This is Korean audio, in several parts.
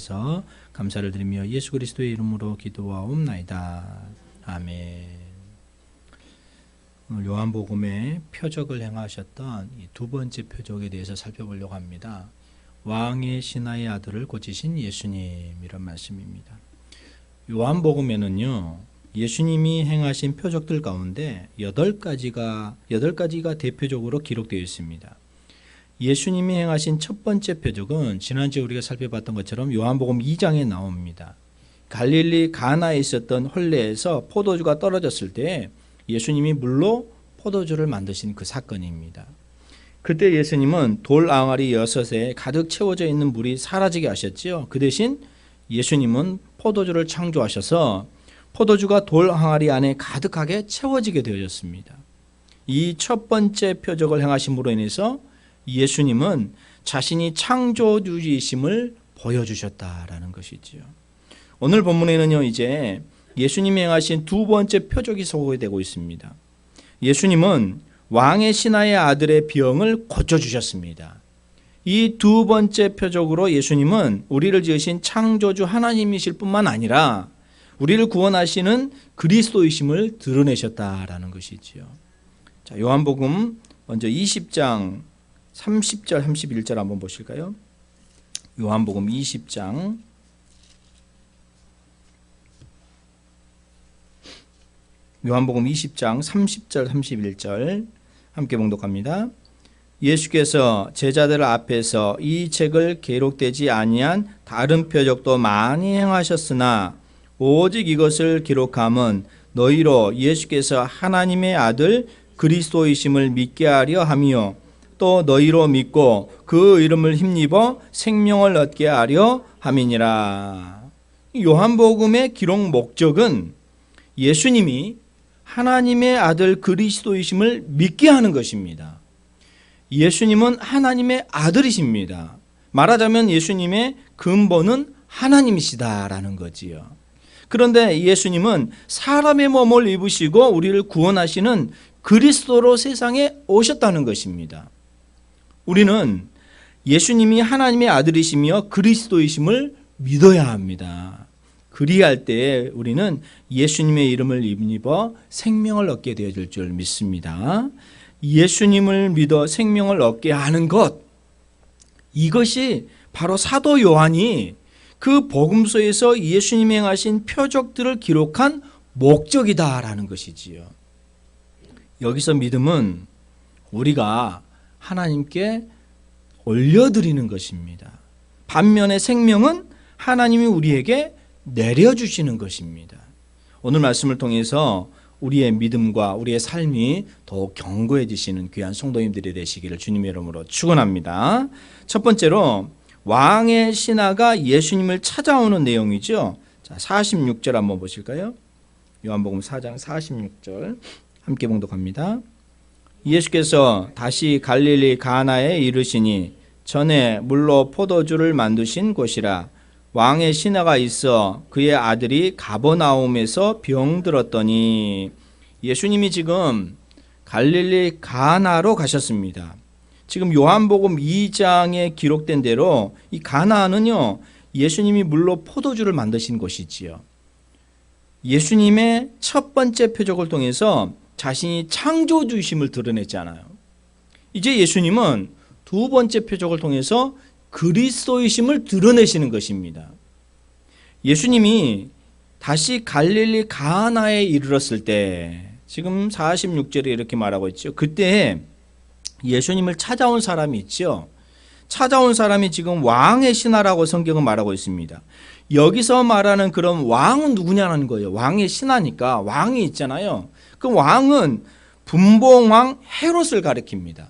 주셔서 감사를 드리며 예수 그리스도의 이름으로 기도하옵나이다. 아멘. 오늘 요한복음의 표적을 행하셨던 이 두 번째 표적에 대해서 살펴보려고 합니다. 왕의 신하의 아들을 고치신 예수님, 이런 말씀입니다. 요한복음에는요, 예수님이 행하신 표적들 가운데 8가지가 대표적으로 기록되어 있습니다. 예수님이 행하신 첫 번째 표적은 지난주에 우리가 살펴봤던 것처럼 요한복음 2장에 나옵니다. 갈릴리 가나에 있었던 혼례에서 포도주가 떨어졌을 때 예수님이 물로 포도주를 만드신 그 사건입니다. 그때 예수님은 돌 항아리 6에 가득 채워져 있는 물이 사라지게 하셨지요. 그 대신 예수님은 포도주를 창조하셔서 포도주가 돌 항아리 안에 가득하게 채워지게 되어졌습니다. 이 첫 번째 표적을 행하심으로 인해서 예수님은 자신이 창조주이심을 보여주셨다라는 것이지요. 오늘 본문에는요, 이제 예수님이 행하신 두 번째 표적이 소개되고 있습니다. 예수님은 왕의 신하의 아들의 병을 고쳐주셨습니다. 이 두 번째 표적으로 예수님은 우리를 지으신 창조주 하나님이실 뿐만 아니라 우리를 구원하시는 그리스도이심을 드러내셨다라는 것이지요. 자, 요한복음 먼저 20장 30절 31절 한번 보실까요? 요한복음 20장 30절 31절 함께 봉독합니다. 예수께서 제자들 앞에서 이 책을 기록되지 아니한 다른 표적도 많이 행하셨으나 오직 이것을 기록함은 너희로 예수께서 하나님의 아들 그리스도이심을 믿게 하려 함이요 또 너희로 믿고 그 이름을 힘입어 생명을 얻게 하려 함이니라. 요한복음의 기록 목적은 예수님이 하나님의 아들 그리스도이심을 믿게 하는 것입니다. 예수님은 하나님의 아들이십니다. 말하자면 예수님의 근본은 하나님이시다라는 거지요. 그런데 예수님은 사람의 몸을 입으시고 우리를 구원하시는 그리스도로 세상에 오셨다는 것입니다. 우리는 예수님이 하나님의 아들이시며 그리스도이심을 믿어야 합니다. 그리할 때에 우리는 예수님의 이름을 입어 생명을 얻게 되어질 줄 믿습니다. 예수님을 믿어 생명을 얻게 하는 것, 이것이 바로 사도 요한이 그 복음서에서 예수님이 행하신 표적들을 기록한 목적이다라는 것이지요. 여기서 믿음은 우리가 하나님께 올려드리는 것입니다. 반면에 생명은 하나님이 우리에게 내려주시는 것입니다. 오늘 말씀을 통해서 우리의 믿음과 우리의 삶이 더욱 견고해지시는 귀한 성도님들이 되시기를 주님의 이름으로 축원합니다. 첫 번째로 왕의 신하가 예수님을 찾아오는 내용이죠. 자, 46절 한번 보실까요? 요한복음 4장 46절 함께 봉독합니다. 예수께서 다시 갈릴리 가나에 이르시니 전에 물로 포도주를 만드신 곳이라. 왕의 신하가 있어 그의 아들이 가버나움에서 병들었더니. 예수님이 지금 갈릴리 가나로 가셨습니다. 지금 요한복음 2장에 기록된 대로 이 가나는요, 예수님이 물로 포도주를 만드신 곳이지요. 예수님의 첫 번째 표적을 통해서 자신이 창조주이심을 드러냈잖아요. 이제 예수님은 두 번째 표적을 통해서 그리스도이심을 드러내시는 것입니다. 예수님이 다시 갈릴리 가나에 이르렀을 때, 지금 46절에 이렇게 말하고 있죠. 그때 예수님을 찾아온 사람이 있죠. 찾아온 사람이 지금 왕의 신하라고 성경은 말하고 있습니다. 여기서 말하는 그런 왕은 누구냐는 거예요. 왕의 신하니까 왕이 있잖아요. 그 왕은 분봉왕 헤롯을 가리킵니다.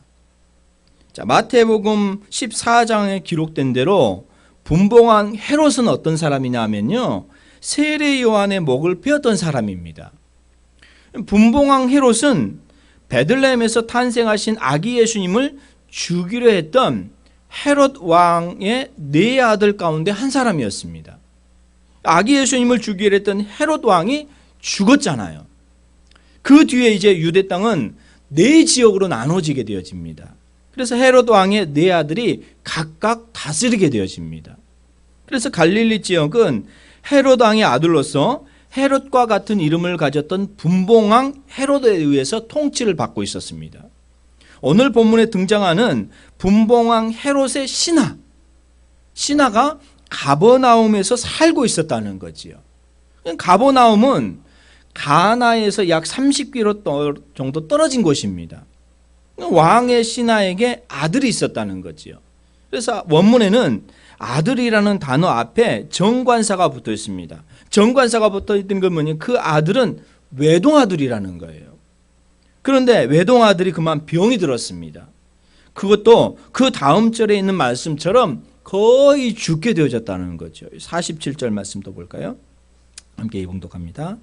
자, 마태복음 14장에 기록된 대로 분봉왕 헤롯은 어떤 사람이냐 하면요, 세례 요한의 목을 베었던 사람입니다. 분봉왕 헤롯은 베들레헴에서 탄생하신 아기 예수님을 죽이려 했던 헤롯 왕의 4아들 가운데 한 사람이었습니다. 아기 예수님을 죽이려 했던 헤롯 왕이 죽었잖아요. 그 뒤에 이제 유대 땅은 4지역으로 나눠지게 되어집니다. 그래서 헤롯 왕의 4아들이 각각 다스리게 되어집니다. 그래서 갈릴리 지역은 헤롯 왕의 아들로서 헤롯과 같은 이름을 가졌던 분봉왕 헤롯에 의해서 통치를 받고 있었습니다. 오늘 본문에 등장하는 분봉왕 헤롯의 신하가 가버나움에서 살고 있었다는 거지요. 가버나움은 가나에서 약 30km 정도 떨어진 곳입니다. 왕의 신하에게 아들이 있었다는 거지요. 그래서 원문에는 아들이라는 단어 앞에 정관사가 붙어 있습니다. 정관사가 붙어 있던 건 뭐냐? 그 아들은 외동아들이라는 거예요. 그런데 외동아들이 그만 병이 들었습니다. 그것도 그 다음 절에 있는 말씀처럼 거의 죽게 되어졌다는 거죠. 47절 말씀도 볼까요? 함께 봉독합니다.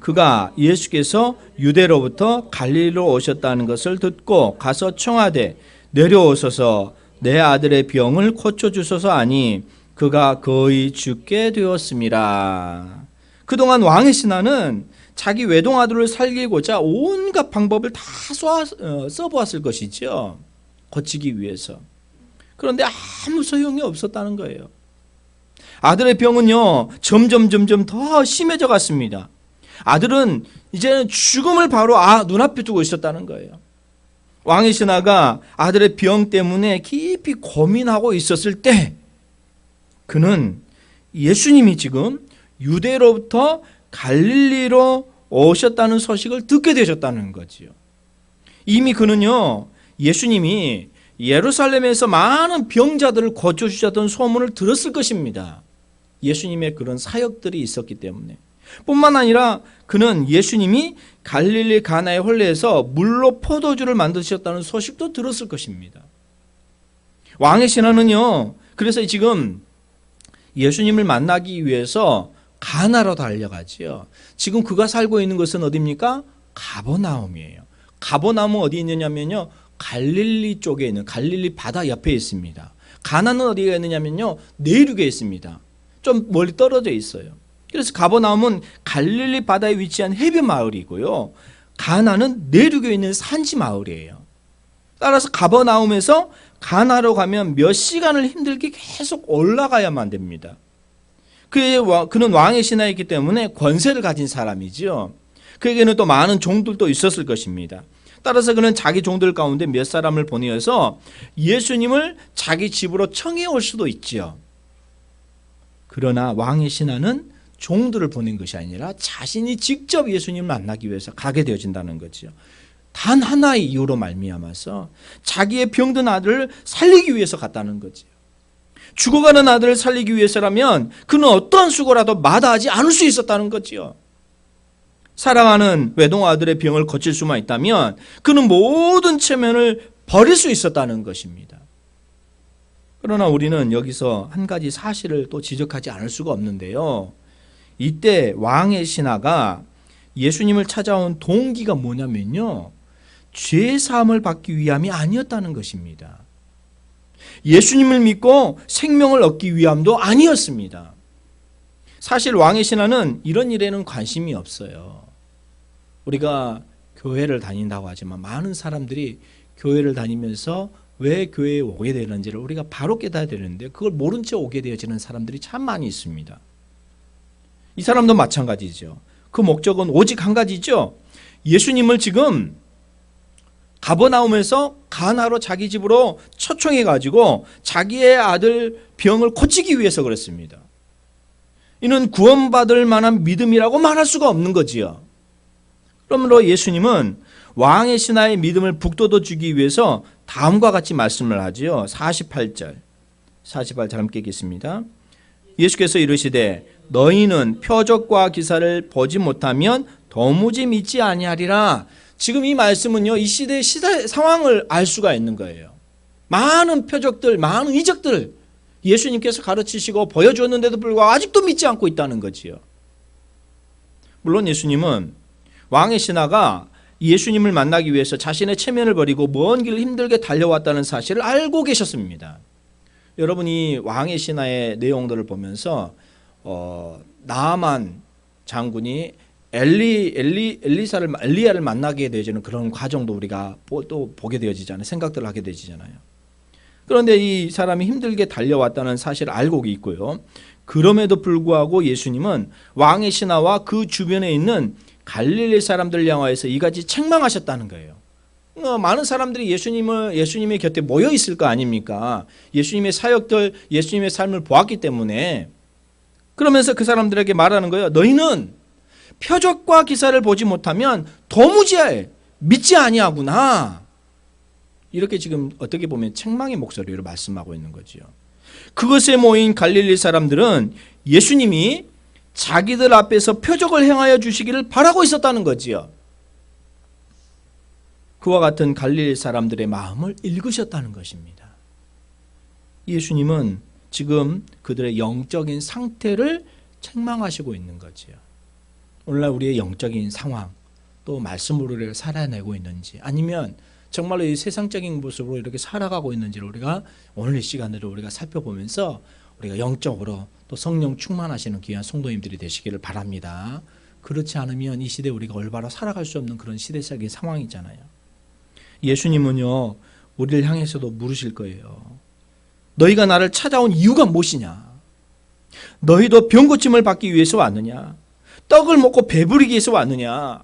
그가 예수께서 유대로부터 갈릴리로 오셨다는 것을 듣고 가서 청하되 내려오소서 내 아들의 병을 고쳐주소서 하니 그가 거의 죽게 되었습니다. 그동안 왕의 신하는 자기 외동아들을 살리고자 온갖 방법을 다 써보았을 것이죠. 고치기 위해서. 그런데 아무 소용이 없었다는 거예요. 아들의 병은요 점점 더 심해져 갔습니다. 아들은 이제는 죽음을 바로 눈앞에 두고 있었다는 거예요. 왕의 신하가 아들의 병 때문에 깊이 고민하고 있었을 때 그는 예수님이 지금 유대로부터 갈릴리로 오셨다는 소식을 듣게 되셨다는 거지요. 이미 그는요 예수님이 예루살렘에서 많은 병자들을 고쳐주셨던 소문을 들었을 것입니다. 예수님의 그런 사역들이 있었기 때문에. 뿐만 아니라 그는 예수님이 갈릴리 가나의 혼례에서 물로 포도주를 만드셨다는 소식도 들었을 것입니다. 왕의 신하는요 그래서 지금 예수님을 만나기 위해서 가나로 달려가지요. 지금 그가 살고 있는 것은 어디입니까? 가버나움이에요. 가버나움은 어디 있느냐면요 갈릴리 쪽에 있는 갈릴리 바다 옆에 있습니다. 가나는 어디가 있느냐면요 내륙에 있습니다. 좀 멀리 떨어져 있어요. 그래서 가버나움은 갈릴리 바다에 위치한 해변 마을이고요. 가나는 내륙에 있는 산지 마을이에요. 따라서 가버나움에서 가나로 가면 몇 시간을 힘들게 계속 올라가야만 됩니다. 그는 왕의 신하였기 때문에 권세를 가진 사람이죠. 그에게는 또 많은 종들도 있었을 것입니다. 따라서 그는 자기 종들 가운데 몇 사람을 보내어서 예수님을 자기 집으로 청해 올 수도 있지요. 그러나 왕의 신하는 종들을 보낸 것이 아니라 자신이 직접 예수님을 만나기 위해서 가게 되어진다는 거죠. 단 하나의 이유로 말미암아서 자기의 병든 아들을 살리기 위해서 갔다는 거죠. 죽어가는 아들을 살리기 위해서라면 그는 어떠한 수고라도 마다하지 않을 수 있었다는 거지요. 사랑하는 외동아들의 병을 고칠 수만 있다면 그는 모든 체면을 버릴 수 있었다는 것입니다. 그러나 우리는 여기서 한 가지 사실을 또 지적하지 않을 수가 없는데요. 이때 왕의 신하가 예수님을 찾아온 동기가 뭐냐면요. 죄 사함을 받기 위함이 아니었다는 것입니다. 예수님을 믿고 생명을 얻기 위함도 아니었습니다. 사실 왕의 신하는 이런 일에는 관심이 없어요. 우리가 교회를 다닌다고 하지만 많은 사람들이 교회를 다니면서 왜 교회에 오게 되는지를 우리가 바로 깨달아야 되는데 그걸 모른 채 오게 되어지는 사람들이 참 많이 있습니다. 이 사람도 마찬가지죠. 그 목적은 오직 한 가지죠. 예수님을 지금 가버나움에서 가나로 자기 집으로 초청해 가지고 자기의 아들 병을 고치기 위해서 그랬습니다. 이는 구원받을 만한 믿음이라고 말할 수가 없는 거지요. 그러므로 예수님은 왕의 신하의 믿음을 북돋워 주기 위해서 다음과 같이 말씀을 하지요. 48절 함께 읽겠습니다. 예수께서 이르시되 너희는 표적과 기사를 보지 못하면 도무지 믿지 아니하리라. 지금 이 말씀은요, 이 시대의 상황을 알 수가 있는 거예요. 많은 표적들, 많은 이적들 예수님께서 가르치시고 보여주었는데도 불구하고 아직도 믿지 않고 있다는 거지요. 물론 예수님은 왕의 신하가 예수님을 만나기 위해서 자신의 체면을 버리고 먼 길을 힘들게 달려왔다는 사실을 알고 계셨습니다. 여러분이 왕의 신하의 내용들을 보면서 나아만 장군이 엘리야를 만나게 되어지는 그런 과정도 우리가 또 보게 되어지잖아요. 생각들을 하게 되어지잖아요. 그런데 이 사람이 힘들게 달려왔다는 사실을 알고 있고요. 그럼에도 불구하고 예수님은 왕의 신하와 그 주변에 있는 갈릴리 사람들 향하여서 이같이 책망하셨다는 거예요. 많은 사람들이 예수님의 곁에 모여 있을 거 아닙니까? 예수님의 사역들, 예수님의 삶을 보았기 때문에. 그러면서 그 사람들에게 말하는 거예요. 너희는 표적과 기사를 보지 못하면 도무지 믿지 아니하구나. 이렇게 지금 어떻게 보면 책망의 목소리로 말씀하고 있는 거죠. 그것에 모인 갈릴리 사람들은 예수님이 자기들 앞에서 표적을 행하여 주시기를 바라고 있었다는 거지요. 그와 같은 갈릴리 사람들의 마음을 읽으셨다는 것입니다. 예수님은 지금 그들의 영적인 상태를 책망하시고 있는 거지요. 오늘날 우리의 영적인 상황, 또 말씀으로 우리가 살아내고 있는지, 아니면 정말로 이 세상적인 모습으로 이렇게 살아가고 있는지를 우리가 오늘 이 시간으로 우리가 살펴보면서 우리가 영적으로 또 성령 충만하시는 귀한 성도님들이 되시기를 바랍니다. 그렇지 않으면 이 시대에 우리가 올바로 살아갈 수 없는 그런 시대적인 상황이잖아요. 예수님은요, 우리를 향해서도 물으실 거예요. 너희가 나를 찾아온 이유가 무엇이냐? 너희도 병고침을 받기 위해서 왔느냐? 떡을 먹고 배부르기 위해서 왔느냐?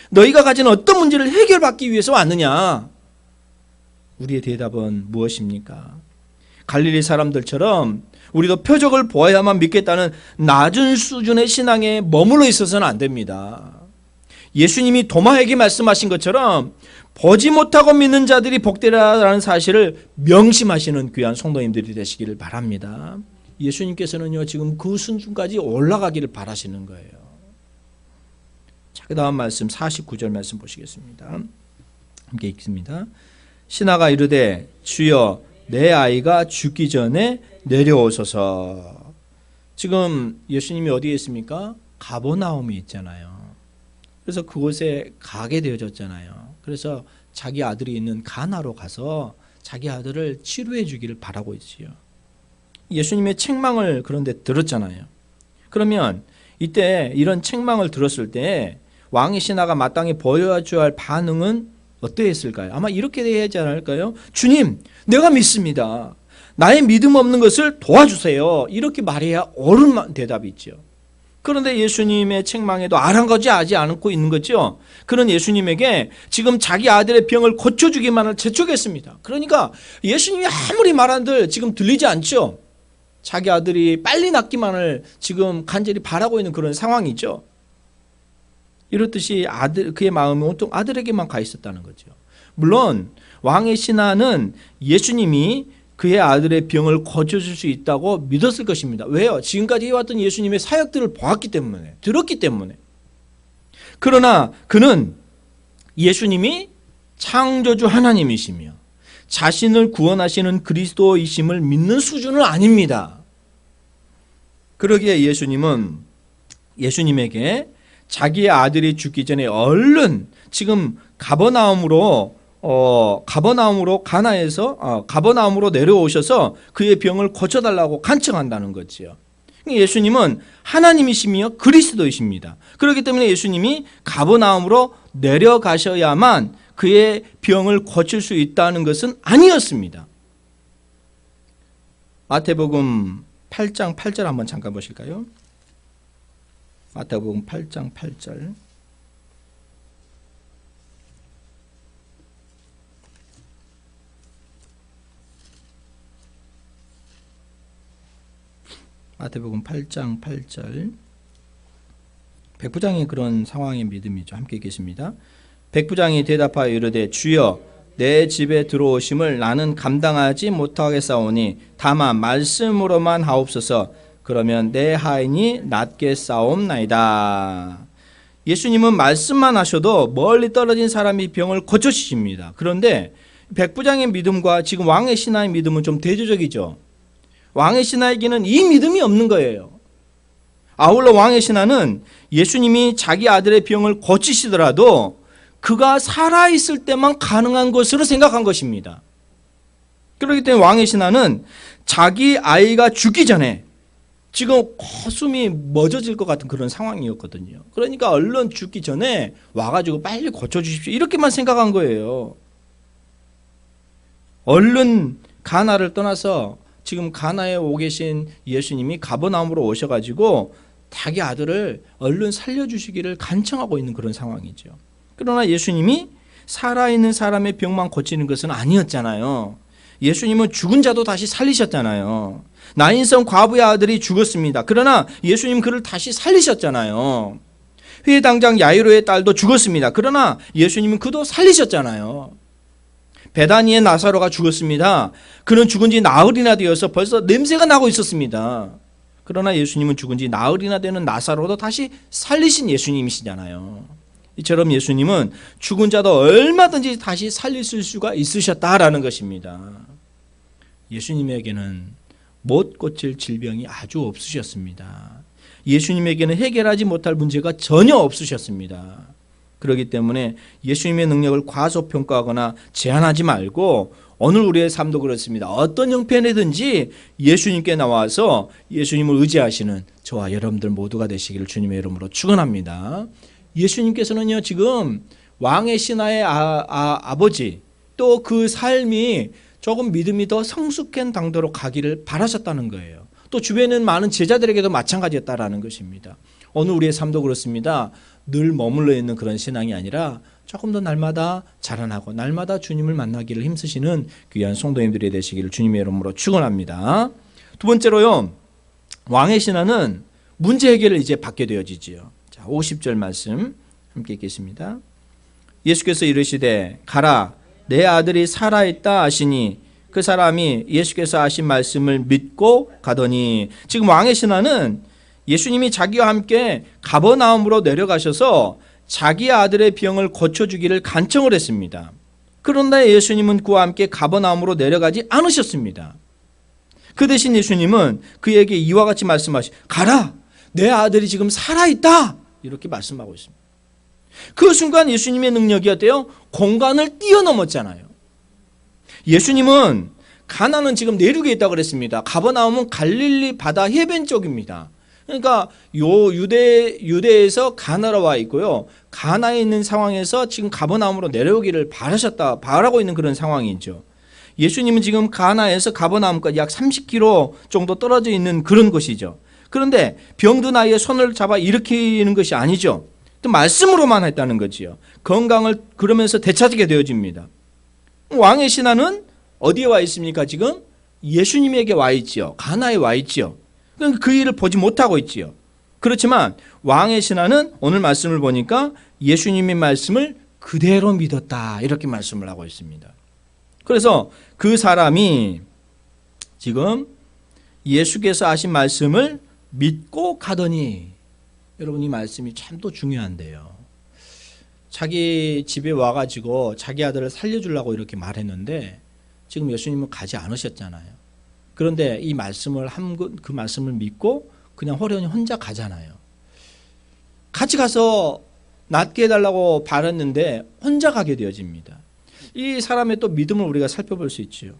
너희가 가진 어떤 문제를 해결받기 위해서 왔느냐? 우리의 대답은 무엇입니까? 갈릴리 사람들처럼 우리도 표적을 보아야만 믿겠다는 낮은 수준의 신앙에 머물러 있어서는 안 됩니다. 예수님이 도마에게 말씀하신 것처럼 보지 못하고 믿는 자들이 복되라라는 사실을 명심하시는 귀한 성도님들이 되시기를 바랍니다. 예수님께서는요, 지금 그 순간까지 올라가기를 바라시는 거예요. 자, 그 다음 말씀 49절 말씀 보시겠습니다. 함께 읽습니다. 신하가 이르되 주여 내 아이가 죽기 전에 내려오소서. 지금 예수님이 어디에 있습니까? 가버나움이 있잖아요. 그래서 그곳에 가게 되어졌잖아요. 그래서 자기 아들이 있는 가나로 가서 자기 아들을 치료해 주기를 바라고 있지요. 예수님의 책망을 그런데 들었잖아요. 그러면 이때 이런 책망을 들었을 때 왕의 신하가 마땅히 보여줘야 할 반응은 어떠했을까요? 아마 이렇게 되지 않을까요? 주님, 내가 믿습니다. 나의 믿음 없는 것을 도와주세요. 이렇게 말해야 옳은 대답이 있죠. 그런데 예수님의 책망에도 아랑거지 하지 않고 있는 거죠. 그런 예수님에게 지금 자기 아들의 병을 고쳐주기만을 재촉했습니다. 그러니까 예수님이 아무리 말한들 지금 들리지 않죠. 자기 아들이 빨리 낫기만을 지금 간절히 바라고 있는 그런 상황이죠. 이렇듯이 그의 마음이 온통 아들에게만 가 있었다는 거죠. 물론 왕의 신하는 예수님이 그의 아들의 병을 고쳐줄 수 있다고 믿었을 것입니다. 왜요? 지금까지 해왔던 예수님의 사역들을 보았기 때문에, 들었기 때문에. 그러나 그는 예수님이 창조주 하나님이시며 자신을 구원하시는 그리스도이심을 믿는 수준은 아닙니다. 그러기에 예수님에게 자기의 아들이 죽기 전에 얼른 지금 가버나움으로 내려오셔서 그의 병을 고쳐달라고 간청한다는 거지요. 예수님은 하나님이시며 그리스도이십니다. 그렇기 때문에 예수님이 가버나움으로 내려가셔야만 그의 병을 고칠 수 있다는 것은 아니었습니다. 마태복음 8장 8절 한번 잠깐 보실까요? 마태복음 8장 8절. 마태복음 8장 8절. 백부장의 그런 상황의 믿음이죠. 함께 읽겠습니다. 백부장이 대답하여 이르되 주여 내 집에 들어오심을 나는 감당하지 못하겠사오니 다만 말씀으로만 하옵소서. 그러면 내 하인이 낫겠사옵나이다. 예수님은 말씀만 하셔도 멀리 떨어진 사람이 병을 고쳐주십니다. 그런데 백부장의 믿음과 지금 왕의 신하의 믿음은 좀 대조적이죠. 왕의 신하에게는 이 믿음이 없는 거예요. 아울러 왕의 신하는 예수님이 자기 아들의 병을 고치시더라도 그가 살아있을 때만 가능한 것으로 생각한 것입니다. 그렇기 때문에 왕의 신하는 자기 아이가 죽기 전에 지금 숨이 멎어질 것 같은 그런 상황이었거든요. 그러니까 얼른 죽기 전에 와가지고 빨리 고쳐주십시오. 이렇게만 생각한 거예요. 얼른 가나를 떠나서 지금 가나에 오 계신 예수님이 가버나움으로 오셔가지고 자기 아들을 얼른 살려주시기를 간청하고 있는 그런 상황이죠. 그러나 예수님이 살아있는 사람의 병만 고치는 것은 아니었잖아요. 예수님은 죽은 자도 다시 살리셨잖아요. 나인성 과부의 아들이 죽었습니다. 그러나 예수님 그를 다시 살리셨잖아요. 회당장 야이로의 딸도 죽었습니다. 그러나 예수님은 그도 살리셨잖아요. 베다니의 나사로가 죽었습니다. 그는 죽은 지 나흘이나 되어서 벌써 냄새가 나고 있었습니다. 그러나 예수님은 죽은 지 나흘이나 되는 나사로도 다시 살리신 예수님이시잖아요. 이처럼 예수님은 죽은 자도 얼마든지 다시 살리실 수가 있으셨다라는 것입니다. 예수님에게는 못 고칠 질병이 아주 없으셨습니다. 예수님에게는 해결하지 못할 문제가 전혀 없으셨습니다. 그렇기 때문에 예수님의 능력을 과소평가하거나 제한하지 말고 오늘 우리의 삶도 그렇습니다. 어떤 형편이든지 예수님께 나와서 예수님을 의지하시는 저와 여러분들 모두가 되시기를 주님의 이름으로 축원합니다. 예수님께서는요 지금 왕의 신하의 아버지 또 그 삶이 조금 믿음이 더 성숙한 당도로 가기를 바라셨다는 거예요. 또 주변에 많은 제자들에게도 마찬가지였다라는 것입니다. 오늘 우리의 삶도 그렇습니다. 늘 머물러 있는 그런 신앙이 아니라 조금 더 날마다 자라나고 날마다 주님을 만나기를 힘쓰시는 귀한 성도님들이 되시기를 주님의 이름으로 축원합니다. 두 번째로요. 왕의 신하는 문제 해결을 이제 받게 되어지지요. 자, 50절 말씀 함께 읽겠습니다. 예수께서 이르시되 가라 내 아들이 살아있다 하시니 그 사람이 예수께서 하신 말씀을 믿고 가더니 지금 왕의 신하는 예수님이 자기와 함께 가버나움으로 내려가셔서 자기 아들의 병을 고쳐주기를 간청을 했습니다. 그런데 예수님은 그와 함께 가버나움으로 내려가지 않으셨습니다. 그 대신 예수님은 그에게 이와 같이 말씀하시 가라 내 아들이 지금 살아있다 이렇게 말씀하고 있습니다. 그 순간 예수님의 능력이 어때요? 공간을 뛰어넘었잖아요. 예수님은 가나는 지금 내륙에 있다고 그랬습니다. 가버나움은 갈릴리 바다 해변 쪽입니다. 그러니까 유대에서 가나로 와 있고요. 가나에 있는 상황에서 지금 가버나움으로 내려오기를 바라고 있는 그런 상황이죠. 예수님은 지금 가나에서 가버나움까지 약 30km 정도 떨어져 있는 그런 곳이죠. 그런데 병든 아이의 손을 잡아 일으키는 것이 아니죠. 또 말씀으로만 했다는 거지요. 건강을 그러면서 되찾게 되어집니다. 왕의 신하는 어디에 와 있습니까? 지금 예수님에게 와 있지요. 가나에 와 있지요. 그 일을 보지 못하고 있지요. 그렇지만 왕의 신하는 오늘 말씀을 보니까 예수님의 말씀을 그대로 믿었다 이렇게 말씀을 하고 있습니다. 그래서 그 사람이 지금 예수께서 하신 말씀을 믿고 가더니 여러분 이 말씀이 참 또 중요한데요. 자기 집에 와가지고 자기 아들을 살려주려고 이렇게 말했는데 지금 예수님은 가지 않으셨잖아요. 그런데 이 말씀을 그 말씀을 믿고 그냥 호련히 혼자 가잖아요. 같이 가서 낫게 해달라고 바랐는데 혼자 가게 되어집니다. 이 사람의 또 믿음을 우리가 살펴볼 수 있지요.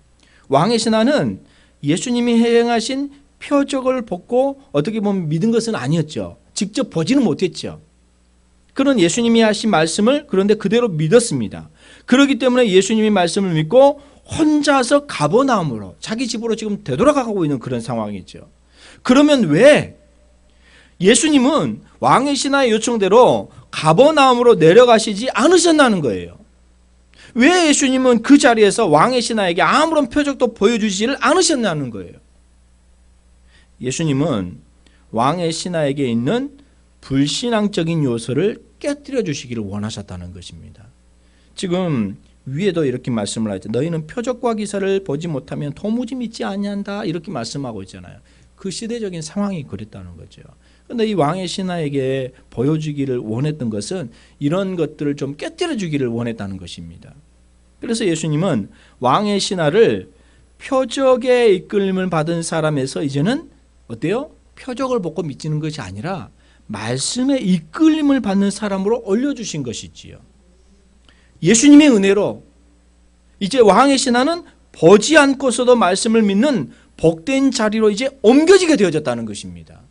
왕의 신하는 예수님이 행하신 표적을 보고 어떻게 보면 믿은 것은 아니었죠. 직접 보지는 못했죠. 그런 예수님이 하신 말씀을 그런데 그대로 믿었습니다. 그렇기 때문에 예수님의 말씀을 믿고 혼자서 가버나움으로 자기 집으로 지금 되돌아가고 있는 그런 상황이죠. 그러면 왜 예수님은 왕의 신하의 요청대로 가버나움으로 내려가시지 않으셨나는 거예요. 왜 예수님은 그 자리에서 왕의 신하에게 아무런 표적도 보여주지를 않으셨냐는 거예요. 예수님은 왕의 신하에게 있는 불신앙적인 요소를 깨뜨려 주시기를 원하셨다는 것입니다. 지금 위에도 이렇게 말씀을 하죠. 너희는 표적과 기사를 보지 못하면 도무지 믿지 아니한다 이렇게 말씀하고 있잖아요. 그 시대적인 상황이 그랬다는 거죠. 그런데 이 왕의 신하에게 보여주기를 원했던 것은 이런 것들을 좀 깨뜨려 주기를 원했다는 것입니다. 그래서 예수님은 왕의 신하를 표적의 이끌림을 받은 사람에서 이제는 어때요? 표적을 보고 믿지는 것이 아니라 말씀의 이끌림을 받는 사람으로 올려주신 것이지요. 예수님의 은혜로 이제 왕의 신하는 보지 않고서도 말씀을 믿는 복된 자리로 이제 옮겨지게 되어졌다는 것입니다.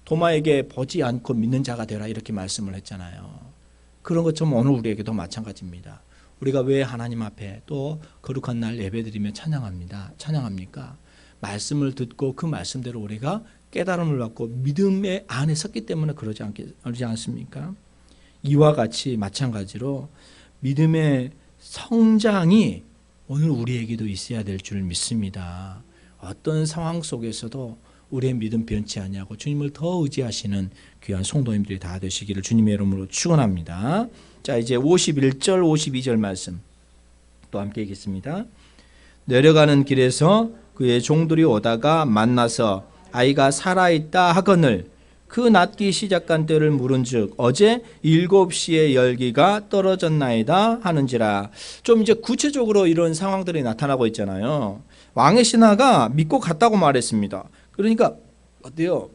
도마에게 보지 않고 믿는 자가 되라 이렇게 말씀을 했잖아요. 그런 것처럼 오늘 우리에게도 마찬가지입니다. 우리가 왜 하나님 앞에 또 거룩한 날 예배드리며 찬양합니까? 말씀을 듣고 그 말씀대로 우리가 깨달음을 받고 믿음의 안에 섰기 때문에 그러지 않습니까? 이와 같이 마찬가지로 믿음의 성장이 오늘 우리에게도 있어야 될 줄 믿습니다. 어떤 상황 속에서도 우리의 믿음 변치 아니하고 주님을 더 의지하시는 귀한 성도님들이 다 되시기를 주님의 이름으로 축원합니다. 자, 이제 51절 52절 말씀 또 함께 읽겠습니다. 내려가는 길에서 그의 종들이 오다가 만나서 아이가 살아있다 하거늘 그 낫기 시작한 때를 물은즉 어제 7시에 열기가 떨어졌나이다 하는지라. 좀 이제 구체적으로 이런 상황들이 나타나고 있잖아요. 왕의 신하가 믿고 갔다고 말했습니다. 그러니까 어때요?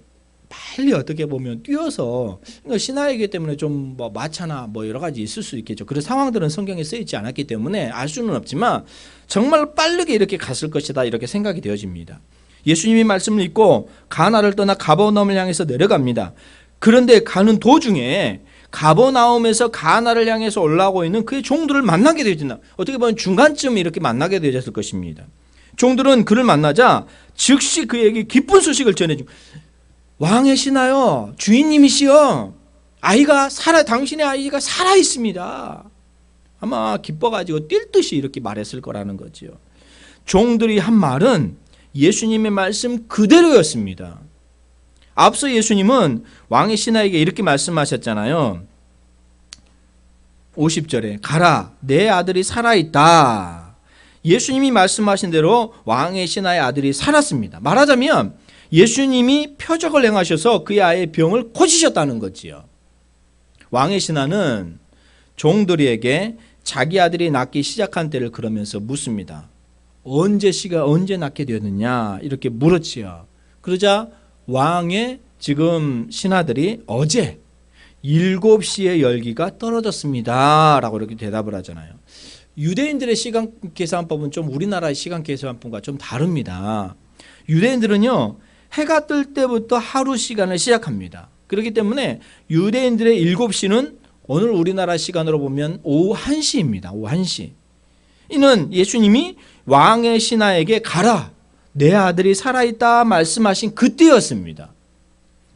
빨리 어떻게 보면 뛰어서, 그러니까 신하이기 때문에 좀 뭐 마차나 뭐 여러 가지 있을 수 있겠죠. 그런 상황들은 성경에 쓰여 있지 않았기 때문에 알 수는 없지만 정말 빠르게 이렇게 갔을 것이다 이렇게 생각이 되어집니다. 예수님이 말씀을 읽고 가나를 떠나 가버나움을 향해서 내려갑니다. 그런데 가는 도중에 가버나움에서 가나를 향해서 올라오고 있는 그의 종들을 만나게 되어진다. 어떻게 보면 중간쯤 이렇게 만나게 되어졌을 것입니다. 종들은 그를 만나자 즉시 그에게 기쁜 소식을 전해줍니다. 왕의 신하여, 주인님이시여, 당신의 아이가 살아 있습니다. 아마 기뻐가지고 뛸 듯이 이렇게 말했을 거라는 거죠. 종들이 한 말은 예수님의 말씀 그대로였습니다. 앞서 예수님은 왕의 신하에게 이렇게 말씀하셨잖아요. 50절에 가라, 내 아들이 살아있다. 예수님이 말씀하신 대로 왕의 신하의 아들이 살았습니다. 말하자면 예수님이 표적을 행하셔서 그의 아이의 병을 고치셨다는 거지요. 왕의 신하는 종들에게 자기 아들이 낳기 시작한 때를 그러면서 묻습니다. 언제 낳게 되었느냐 이렇게 물었지요. 그러자 왕의 지금 신하들이 어제 7시에 열기가 떨어졌습니다 라고 이렇게 대답을 하잖아요. 유대인들의 시간 계산법은 좀 우리나라의 시간 계산법과 좀 다릅니다. 유대인들은요, 해가 뜰 때부터 하루 시간을 시작합니다. 그렇기 때문에 유대인들의 7시는 오늘 우리나라 시간으로 보면 오후 1시입니다. 오후 1시. 이는 예수님이 왕의 신하에게 가라, 내 아들이 살아있다 말씀하신 그때였습니다.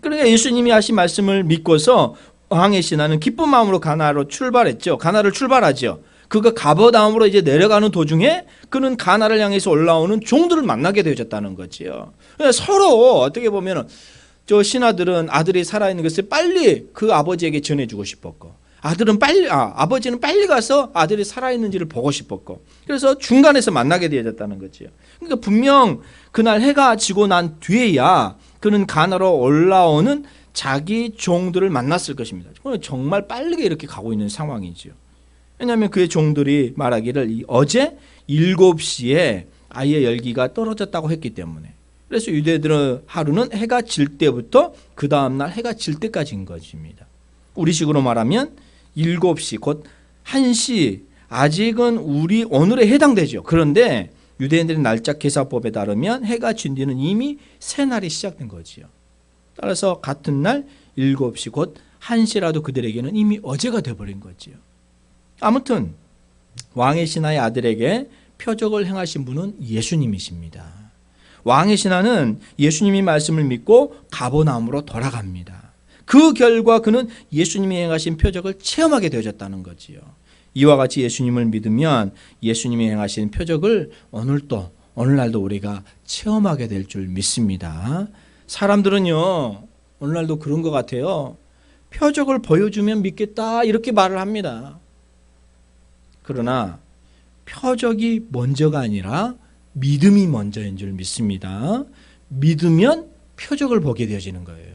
그러니까 예수님이 하신 말씀을 믿고서 왕의 신하는 기쁜 마음으로 가나로 출발했죠. 가나를 출발하죠. 그가 가버나움으로 이제 내려가는 도중에 그는 가나를 향해서 올라오는 종들을 만나게 되어졌다는 거지요. 서로 어떻게 보면 저 신하들은 아들이 살아있는 것을 빨리 그 아버지에게 전해주고 싶었고, 아버지는 빨리 가서 아들이 살아있는지를 보고 싶었고, 그래서 중간에서 만나게 되어졌다는 거지요. 그러니까 분명 그날 해가 지고 난 뒤에야 그는 가나로 올라오는 자기 종들을 만났을 것입니다. 정말 빠르게 이렇게 가고 있는 상황이지요. 왜냐하면 그의 종들이 말하기를 어제 7시에 아이의 열기가 떨어졌다고 했기 때문에. 그래서 유대인들은 하루는 해가 질 때부터 그 다음날 해가 질 때까지인 것입니다. 우리식으로 말하면 7시 곧 1시 아직은 우리 오늘에 해당되죠. 그런데 유대인들의 날짜 계산법에 따르면 해가 진 뒤는 이미 새날이 시작된 거지요. 따라서 같은 날 7시 곧 1시라도 그들에게는 이미 어제가 되어버린 거지요. 아무튼 왕의 신하의 아들에게 표적을 행하신 분은 예수님이십니다. 왕의 신하는 예수님이 말씀을 믿고 가버나움으로 돌아갑니다. 그 결과 그는 예수님이 행하신 표적을 체험하게 되어졌다는 거지요. 이와 같이 예수님을 믿으면 예수님이 행하신 표적을 오늘날도 우리가 체험하게 될 줄 믿습니다. 사람들은요, 오늘날도 그런 것 같아요. 표적을 보여주면 믿겠다 이렇게 말을 합니다. 그러나 표적이 먼저가 아니라 믿음이 먼저인 줄 믿습니다. 믿으면 표적을 보게 되어지는 거예요.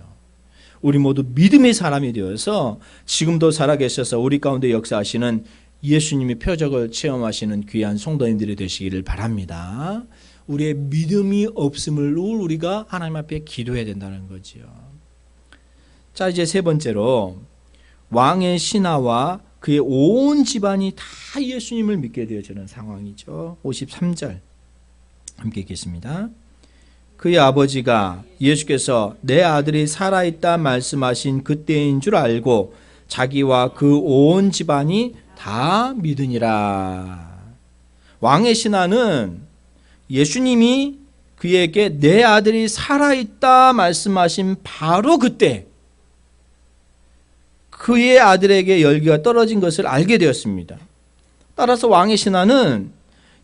우리 모두 믿음의 사람이 되어서 지금도 살아계셔서 우리 가운데 역사하시는 예수님의 표적을 체험하시는 귀한 성도님들이 되시기를 바랍니다. 우리의 믿음이 없음을 우리가 하나님 앞에 기도해야 된다는 거죠. 자, 이제 세 번째로 왕의 신하와 그의 온 집안이 다 예수님을 믿게 되어지는 상황이죠. 53절 함께 읽겠습니다. 그의 아버지가 예수께서 내 아들이 살아있다 말씀하신 그때인 줄 알고 자기와 그 온 집안이 다 믿으니라. 왕의 신하는 예수님이 그에게 내 아들이 살아있다 말씀하신 바로 그때 그의 아들에게 열기가 떨어진 것을 알게 되었습니다. 따라서 왕의 신하는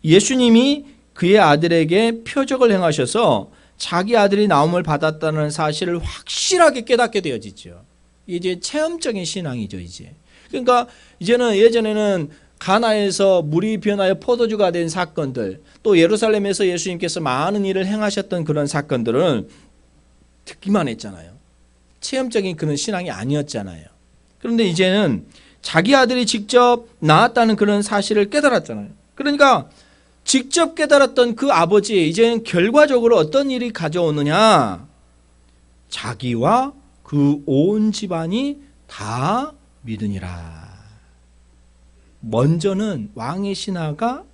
예수님이 그의 아들에게 표적을 행하셔서 자기 아들이 나음을 받았다는 사실을 확실하게 깨닫게 되어지죠. 이제 체험적인 신앙이죠. 이제 그러니까 이제는 예전에는 가나에서 물이 변하여 포도주가 된 사건들, 또 예루살렘에서 예수님께서 많은 일을 행하셨던 그런 사건들은 듣기만 했잖아요. 체험적인 그런 신앙이 아니었잖아요. 그런데 이제는 자기 아들이 직접 낳았다는 그런 사실을 깨달았잖아요. 그러니까 직접 깨달았던 그 아버지, 이제는 결과적으로 어떤 일이 가져오느냐? 자기와 그 온 집안이 다 믿으니라. 먼저는 왕의 신하가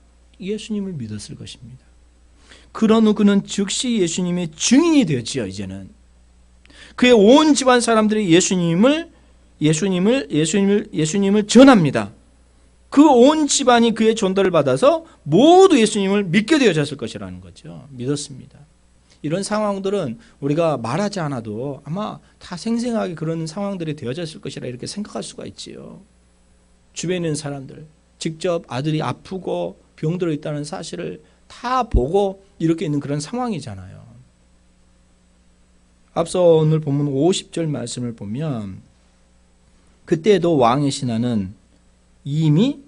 예수님을 믿었을 것입니다. 그런 후 그는 즉시 예수님의 증인이 되었지요. 이제는 그의 온 집안 사람들이 예수님을 전합니다. 그 온 집안이 그의 전도를 받아서 모두 예수님을 믿게 되어졌을 것이라는 거죠. 믿었습니다. 이런 상황들은 우리가 말하지 않아도 아마 다 생생하게 그런 상황들이 되어졌을 것이라 이렇게 생각할 수가 있지요. 주변에 있는 사람들, 직접 아들이 아프고 병들어 있다는 사실을 다 보고 이렇게 있는 그런 상황이잖아요. 앞서 오늘 본문 50절 말씀을 보면 그때도 왕의 신하는 이미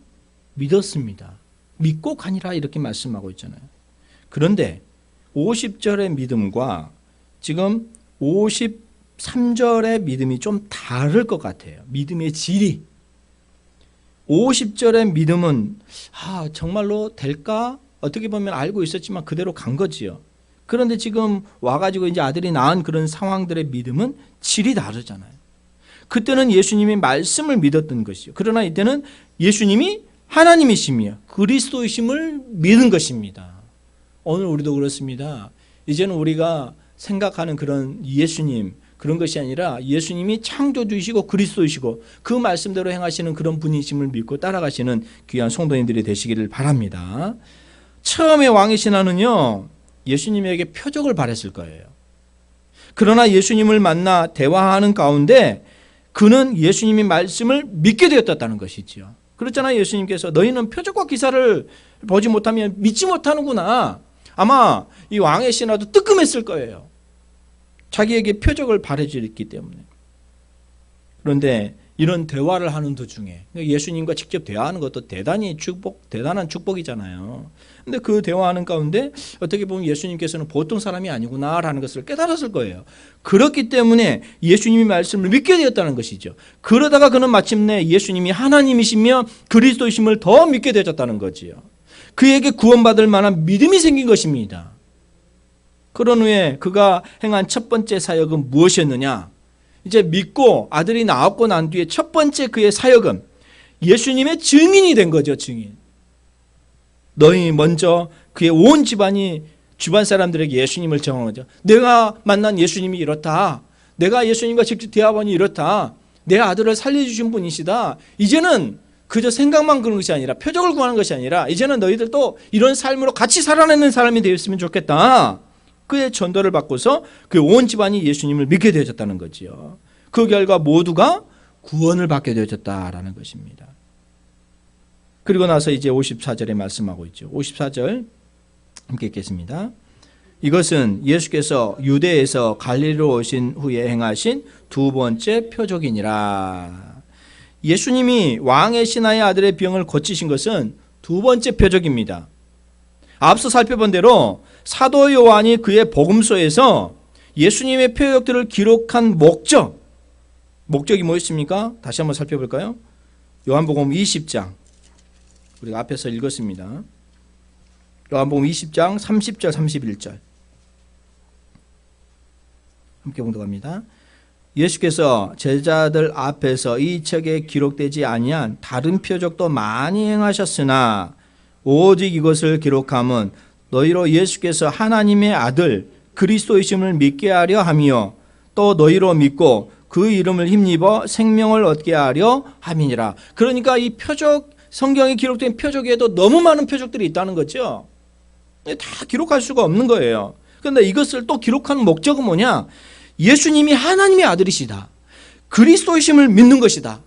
믿었습니다. 믿고 가니라 이렇게 말씀하고 있잖아요. 그런데 50절의 믿음과 지금 53절의 믿음이 좀 다를 것 같아요. 믿음의 질이. 50절의 믿음은 정말로 될까? 어떻게 보면 알고 있었지만 그대로 간 거지요. 그런데 지금 와가지고 이제 아들이 낳은 그런 상황들의 믿음은 질이 다르잖아요. 그때는 예수님의 말씀을 믿었던 것이요. 그러나 이때는 예수님이 하나님이시며 그리스도이심을 믿은 것입니다. 오늘 우리도 그렇습니다. 이제는 우리가 생각하는 그런 예수님, 그런 것이 아니라 예수님이 창조주이시고 그리스도이시고 그 말씀대로 행하시는 그런 분이심을 믿고 따라가시는 귀한 성도님들이 되시기를 바랍니다. 처음에 왕의 신하는요, 예수님에게 표적을 바랬을 거예요. 그러나 예수님을 만나 대화하는 가운데 그는 예수님의 말씀을 믿게 되었다는 것이지요. 그렇잖아요. 예수님께서 너희는 표적과 기사를 보지 못하면 믿지 못하는구나. 아마 이 왕의 신하도 뜨끔했을 거예요. 자기에게 표적을 바래주었기 때문에. 그런데 이런 대화를 하는 도중에 예수님과 직접 대화하는 것도 대단한 축복이잖아요. 근데 그 대화하는 가운데 어떻게 보면 예수님께서는 보통 사람이 아니구나라는 것을 깨달았을 거예요. 그렇기 때문에 예수님의 말씀을 믿게 되었다는 것이죠. 그러다가 그는 마침내 예수님이 하나님이시며 그리스도이심을 더 믿게 되었다는 거지요. 그에게 구원받을 만한 믿음이 생긴 것입니다. 그런 후에 그가 행한 첫 번째 사역은 무엇이었느냐? 이제 믿고 아들이 낳았고 난 뒤에 첫 번째 그의 사역은 예수님의 증인이 된 거죠. 증인. 너희 먼저 그의 온 집안이 주변 사람들에게 예수님을 정한 거죠. 내가 만난 예수님이 이렇다. 내가 예수님과 직접 대화하니 이렇다. 내 아들을 살려주신 분이시다. 이제는 그저 생각만 그런 것이 아니라 표적을 구하는 것이 아니라 이제는 너희들도 이런 삶으로 같이 살아내는 사람이 되었으면 좋겠다. 그의 전도를 받고서 그의 온 집안이 예수님을 믿게 되어졌다는 거지요. 그 결과 모두가 구원을 받게 되어졌다라는 것입니다. 그리고 나서 이제 54절에 말씀하고 있죠. 54절 함께 읽겠습니다. 이것은 예수께서 유대에서 갈릴리로 오신 후에 행하신 두 번째 표적이니라. 예수님이 왕의 신하의 아들의 병을 고치신 것은 두 번째 표적입니다. 앞서 살펴본 대로 사도 요한이 그의 복음서에서 예수님의 표적들을 기록한 목적이 뭐였습니까? 다시 한번 살펴볼까요? 요한복음 20장 우리가 앞에서 읽었습니다. 요한복음 20장 30절 31절 함께 봉독합니다. 예수께서 제자들 앞에서 이 책에 기록되지 아니한 다른 표적도 많이 행하셨으나 오직 이것을 기록함은 너희로 예수께서 하나님의 아들 그리스도이심을 믿게 하려 함이요 또 너희로 믿고 그 이름을 힘입어 생명을 얻게 하려 함이니라. 그러니까 이 표적 성경에 기록된 표적에도 너무 많은 표적들이 있다는 거죠. 다 기록할 수가 없는 거예요. 그런데 이것을 또 기록하는 목적은 뭐냐? 예수님이 하나님의 아들이시다. 그리스도이심을 믿는 것이다.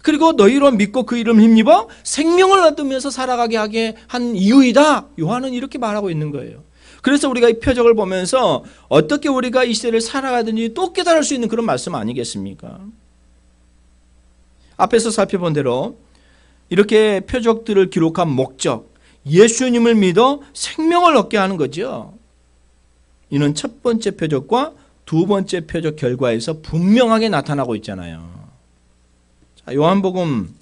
그리고 너희로 믿고 그 이름을 힘입어 생명을 얻으면서 살아가게 하게 한 이유이다. 요한은 이렇게 말하고 있는 거예요. 그래서 우리가 이 표적을 보면서 어떻게 우리가 이 시대를 살아가든지 또 깨달을 수 있는 그런 말씀 아니겠습니까? 앞에서 살펴본 대로 이렇게 표적들을 기록한 목적, 예수님을 믿어 생명을 얻게 하는 거죠. 이는 첫 번째 표적과 두 번째 표적 결과에서 분명하게 나타나고 있잖아요. 자, 요한복음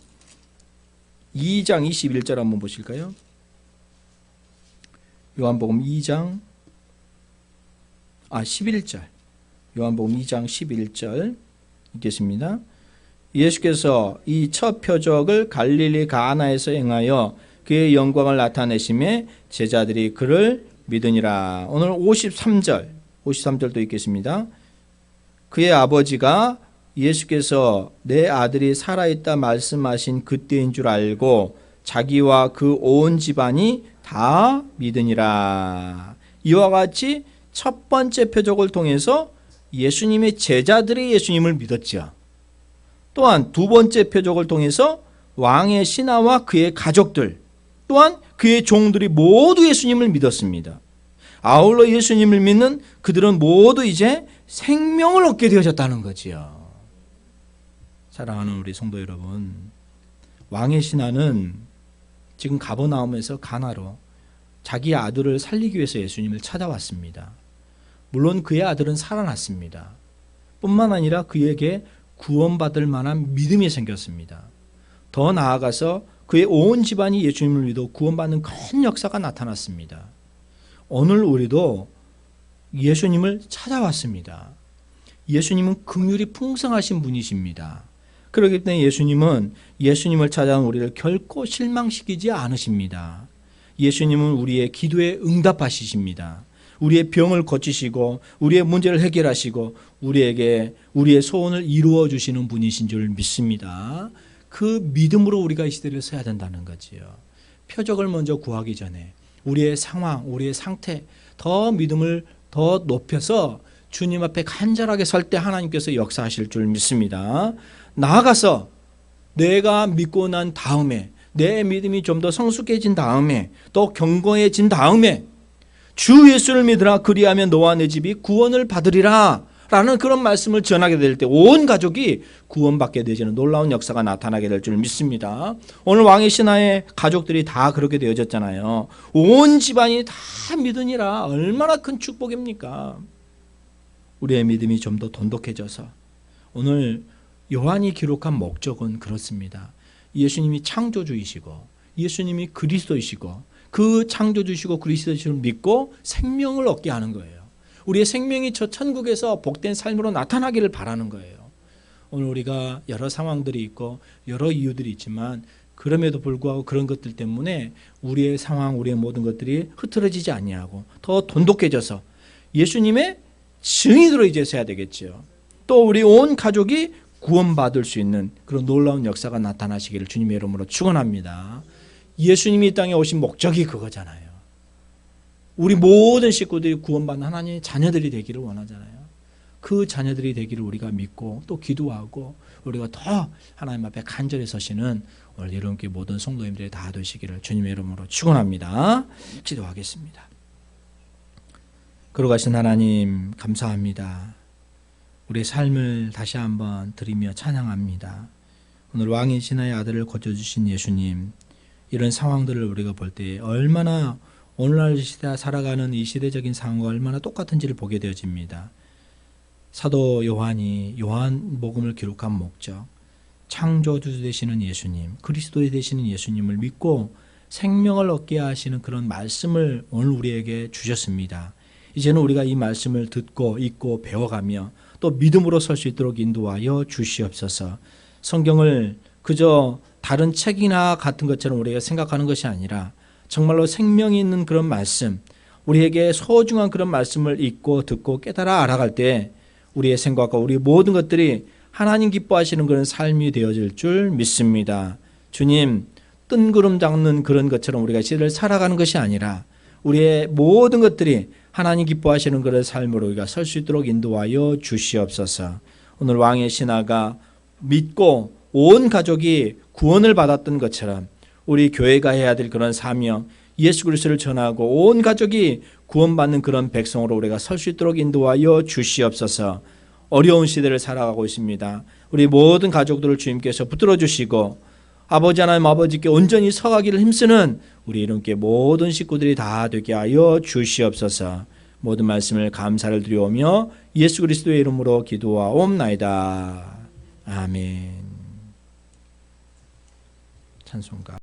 2장 21절 한번 보실까요? 요한복음 2장 11절. 요한복음 2장 11절 읽겠습니다. 예수께서 이 첫 표적을 갈릴리 가나에서 행하여 그의 영광을 나타내심에 제자들이 그를 믿으니라. 오늘 53절도 읽겠습니다. 그의 아버지가 예수께서 내 아들이 살아있다 말씀하신 그때인 줄 알고 자기와 그 온 집안이 다 믿으니라. 이와 같이 첫 번째 표적을 통해서 예수님의 제자들이 예수님을 믿었죠. 또한 두 번째 표적을 통해서 왕의 신하와 그의 가족들, 또한 그의 종들이 모두 예수님을 믿었습니다. 아울러 예수님을 믿는 그들은 모두 이제 생명을 얻게 되어졌다는 거지요. 사랑하는 우리 성도 여러분, 왕의 신하는 지금 가버나움에서 가나로 자기 아들을 살리기 위해서 예수님을 찾아왔습니다. 물론 그의 아들은 살아났습니다. 뿐만 아니라 그에게 구원받을 만한 믿음이 생겼습니다. 더 나아가서 그의 온 집안이 예수님을 믿어 구원받는 큰 역사가 나타났습니다. 오늘 우리도 예수님을 찾아왔습니다. 예수님은 긍휼이 풍성하신 분이십니다. 그렇기 때문에 예수님을 찾아온 우리를 결코 실망시키지 않으십니다. 예수님은 우리의 기도에 응답하시십니다. 우리의 병을 고치시고 우리의 문제를 해결하시고 우리에게 우리의 소원을 이루어 주시는 분이신 줄 믿습니다. 그 믿음으로 우리가 이 시대를 서야 된다는 거지요. 표적을 먼저 구하기 전에 우리의 상황, 우리의 상태, 더 믿음을 더 높여서 주님 앞에 간절하게 설 때 하나님께서 역사하실 줄 믿습니다. 나아가서 내가 믿고 난 다음에 내 믿음이 좀 더 성숙해진 다음에 또 견고해진 다음에 주 예수를 믿으라 그리하면 너와 내 집이 구원을 받으리라 라는 그런 말씀을 전하게 될 때 온 가족이 구원받게 되지는 놀라운 역사가 나타나게 될 줄 믿습니다. 오늘 왕의 신하의 가족들이 다 그렇게 되어졌잖아요. 온 집안이 다 믿으니라. 얼마나 큰 축복입니까? 우리의 믿음이 좀 더 돈독해져서 오늘 요한이 기록한 목적은 그렇습니다. 예수님이 창조주이시고 예수님이 그리스도이시고 그 창조주시고 그리스도이심을 믿고 생명을 얻게 하는 거예요. 우리의 생명이 저 천국에서 복된 삶으로 나타나기를 바라는 거예요. 오늘 우리가 여러 상황들이 있고 여러 이유들이 있지만 그럼에도 불구하고 그런 것들 때문에 우리의 상황, 우리의 모든 것들이 흐트러지지 아니하고 더 돈독해져서 예수님의 증인으로 이제 서야 되겠죠. 또 우리 온 가족이 구원받을 수 있는 그런 놀라운 역사가 나타나시기를 주님의 이름으로 축원합니다. 예수님이 이 땅에 오신 목적이 그거잖아요. 우리 모든 식구들이 구원받는 하나님의 자녀들이 되기를 원하잖아요. 그 자녀들이 되기를 우리가 믿고 또 기도하고 우리가 더 하나님 앞에 간절히 서시는 오늘 여러분께 모든 성도님들이 다 되시기를 주님의 이름으로 축원합니다. 기도하겠습니다. 걸어가신 하나님 감사합니다. 우리의 삶을 다시 한번 드리며 찬양합니다. 오늘 왕의 신하의 아들을 고쳐주신 예수님, 이런 상황들을 우리가 볼 때 얼마나 오늘날 시대 살아가는 이 시대적인 상황과 얼마나 똑같은지를 보게 되어집니다. 사도 요한이 요한복음을 기록한 목적, 창조주 되시는 예수님, 그리스도에 되시는 예수님을 믿고 생명을 얻게 하시는 그런 말씀을 오늘 우리에게 주셨습니다. 이제는 우리가 이 말씀을 듣고 읽고 배워가며 또 믿음으로 설 수 있도록 인도하여 주시옵소서. 성경을 그저 다른 책이나 같은 것처럼 우리가 생각하는 것이 아니라 정말로 생명이 있는 그런 말씀, 우리에게 소중한 그런 말씀을 읽고 듣고 깨달아 알아갈 때 우리의 생각과 우리의 모든 것들이 하나님 기뻐하시는 그런 삶이 되어질 줄 믿습니다. 주님, 뜬구름 잡는 그런 것처럼 우리가 시대를 살아가는 것이 아니라 우리의 모든 것들이 하나님 기뻐하시는 그런 삶으로 우리가 설 수 있도록 인도하여 주시옵소서. 오늘 왕의 신하가 믿고 온 가족이 구원을 받았던 것처럼 우리 교회가 해야 될 그런 사명, 예수 그리스도를 전하고 온 가족이 구원받는 그런 백성으로 우리가 설 수 있도록 인도하여 주시옵소서. 어려운 시대를 살아가고 있습니다. 우리 모든 가족들을 주님께서 붙들어 주시고 아버지 하나님 아버지께 온전히 서가기를 힘쓰는 우리 이름께 모든 식구들이 다 되게 하여 주시옵소서. 모든 말씀을 감사를 드리오며 예수 그리스도의 이름으로 기도하옵나이다. 아멘. 찬송가